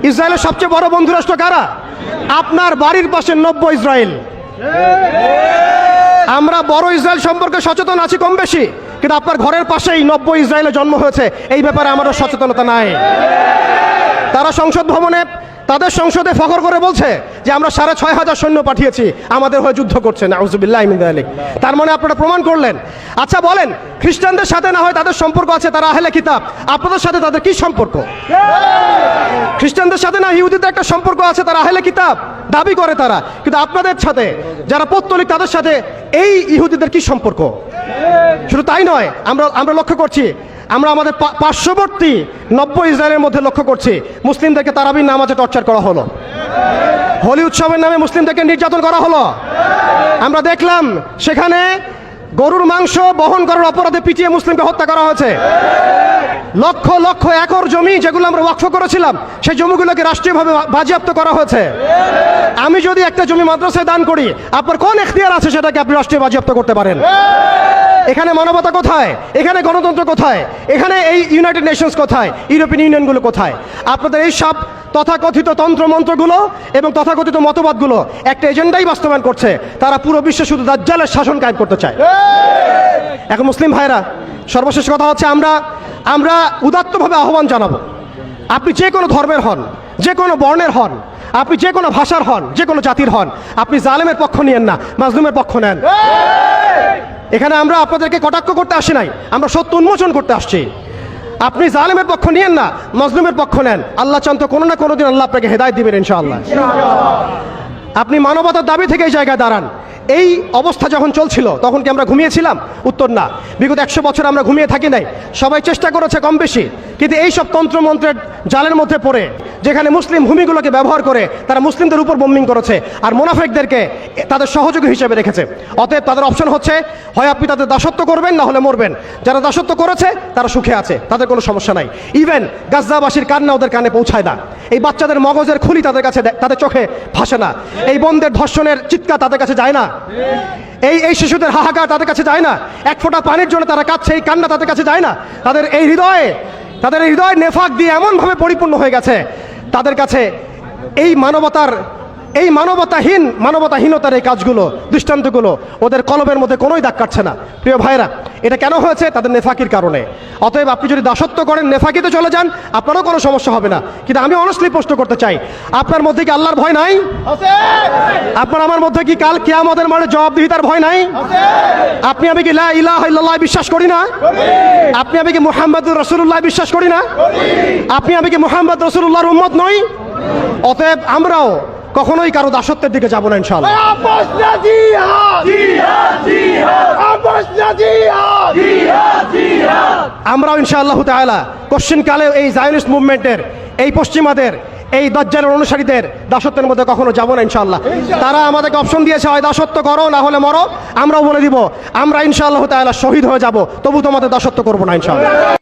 ইসরায়েলের সবচেয়ে বড় বন্ধু রাষ্ট্র কারা? আপনার বাড়ির পাশে নব্য ইসরায়েল। আমরা বড় ইসরায়েল সম্পর্কে সচেতন আছি কম বেশি, কিন্তু আপনার ঘরের পাশেই নব্য ইসরায়েলের জন্ম হয়েছে, এই ব্যাপারে আমাদের সচেতনতা নাই। তারা সংসদ ভবনে তাদের সংসদে ফখর করে বলছে যে আমরা 6,500 সৈন্য পাঠিয়েছি, আমাদের হয়ে যুদ্ধ করছে। নাউজুবিল্লাহি মিন যালিক। তার মানে আপনারা প্রমাণ করলেন। আচ্ছা বলেন, খ্রিস্টানদের সাথে না হয় তাদের সম্পর্ক আছে, তারা আহলে কিতাব, আপনাদের সাথে তাদের কি সম্পর্ক? খ্রিস্টানদের সাথে না ইহুদিদের একটা সম্পর্ক আছে, তারা আহলে কিতাব দাবি করে তারা, কিন্তু আপনাদের সাথে যারা পৌত্তলিক তাদের সাথে এই ইহুদিদের কি সম্পর্ক? শুধু তাই নয়, আমরা লক্ষ্য করছি, আমরা আমাদের পার্শ্ববর্তী নব্য ইসরায়েলের মধ্যে লক্ষ্য করছি মুসলিমদেরকে তারাবির নামাজে টর্চার করা হলো, হোলি উৎসবের নামে মুসলিমদেরকে নির্যাতন করা হলো। আমরা দেখলাম সেখানে গরুর মাংস বহন করার অপরাধে পিটিয়ে মুসলিমকে হত্যা করা হয়েছে। লক্ষ লক্ষ একর জমি যেগুলো আমরা ওয়াকফ করেছিলাম, সেই জমিগুলোকে রাষ্ট্রীয়ভাবে বাজেয়াপ্ত করা হয়েছে। আমি যদি একটা জমি মাদ্রাসায় দান করি, আপনার কোন এখতিয়ার আছে সেটাকে আপনি রাষ্ট্রীয় বাজেয়াপ্ত করতে পারেন? এখানে মানবতা কোথায়? এখানে গণতন্ত্র কোথায়? এখানে এই ইউনাইটেড নেশনস কোথায়? ইউরোপিয়ান ইউনিয়নগুলো কোথায়? আপনাদের এই সব তথাকথিত তন্ত্রমন্ত্রগুলো এবং তথাকথিত মতবাদগুলো একটা এজেন্ডাই বাস্তবায়ন করছে, তারা পুরো বিশ্বে শুধু দাজ্জালের শাসন কায়েম করতে চায়। এখন মুসলিম ভাইরা, সর্বশেষ কথা হচ্ছে, আমরা উদাত্তভাবে আহ্বান জানাবো, আপনি যে কোনো ধর্মের হন, যে কোনো বর্ণের হন, আপনি যে কোনো ভাষার হন, যে কোনো জাতির হন, আপনি জালেমের পক্ষ নিয়েন না, মাজলুমের পক্ষ নেন। এখানে আমরা আপনাদেরকে কটাক্ষ করতে আসি নাই, আমরা সত্য উন্মোচন করতে আসছি। আপনি জালেমের পক্ষ নিয়েন না, মাজলুমের পক্ষ নেন। আল্লাহ চান তো কোনো না কোনো দিন আল্লাহ আপনাকে হেদায়েত দিবেন ইনশাআল্লাহ। আপনি মানবতার দাবি থেকে এই জায়গায় দাঁড়ান। এই অবস্থা যখন চলছিল তখন কি আমরা ঘুমিয়েছিলাম? উত্তর না। বিগত 100 বছর আমরা ঘুমিয়ে থাকি নাই, সবাই চেষ্টা করেছে কম বেশি, কিন্তু এই সব তন্ত্রমন্ত্রের জালের মধ্যে পড়ে, যেখানে মুসলিম ভূমিগুলোকে ব্যবহার করে তারা মুসলিমদের উপর বোম্বিং করেছে আর মুনাফিকদেরকে তাদের সহযোগী হিসেবে রেখেছে। অতএব তাদের অপশন হচ্ছে, হয় আপনি তাদের দাসত্ব করবেন, না হলে মরবেন। যারা দাসত্ব করেছে তারা সুখে আছে, তাদের কোনো সমস্যা নাই। ইভেন গাজ্জাবাসীর কান্না ওদের কানে পৌঁছায় না, এই বাচ্চাদের মগজের খুলি তাদের কাছে, তাদের চোখে ভাসে না, এই বোনদের ধর্ষণের চিৎকার তাদের কাছে যায় না, এই শিশুদের হাহাকার তাদের কাছে যায় না, এক ফোঁটা পানির জন্য তারা কাঁদছে, এই কান্না তাদের কাছে যায় না। তাদের এই হৃদয় নেফাক দিয়ে এমনভাবে পরিপূর্ণ হয়ে গেছে, তাদের কাছে এই মানবতাহীনতার এই কাজগুলো, দৃষ্টান্তগুলো ওদের কলবের মধ্যে কোনোই দাগ কাটছে না। প্রিয় ভাইরা, এটা কেন হয়েছে? তাদের নেফাকির কারণে। অতএব আপনি যদি দাসত্ব করেন, নেফাকিতে চলে যান, আপনারও কোনো সমস্যা হবে না। কিন্তু আমি অনেস্টলি প্রশ্ন করতে চাই, আপনার মধ্যে কি আল্লাহর ভয় নাই? আপনার আমার মধ্যে কি কাল কিয়ামতের মাঠে জবাবদিহিতার ভয় নাই? আপনি আমি কি লা ইলাহা ইল্লাল্লাহ বিশ্বাস করি না? আপনি আমি কি মুহাম্মদুর রাসূলুল্লাহ বিশ্বাস করি না? আপনি আমি কি মুহাম্মদ রাসূলুল্লাহর উম্মত নই? অতএব আমরাও কখনোই কারো দাসত্বের দিকে যাবো না ইনশাআল্লাহ। আমরাও ইনশাআল্লাহ তাআলা কোশ্চিনকালে এই জায়নিস্ট মুভমেন্টের, এই পশ্চিমাদের, এই দাজ্জালের অনুসারীদের দাসত্বের মধ্যে কখনো যাবো না ইনশাআল্লাহ। তারা আমাদেরকে অপশন দিয়েছে, হয় দাসত্ব করো না হলে মরো। আমরাও বলে দিব, আমরা ইনশাআল্লাহ তাআলা শহীদ হয়ে যাব, তবু তোমাদের দাসত্ব করবো না ইনশাআল্লাহ।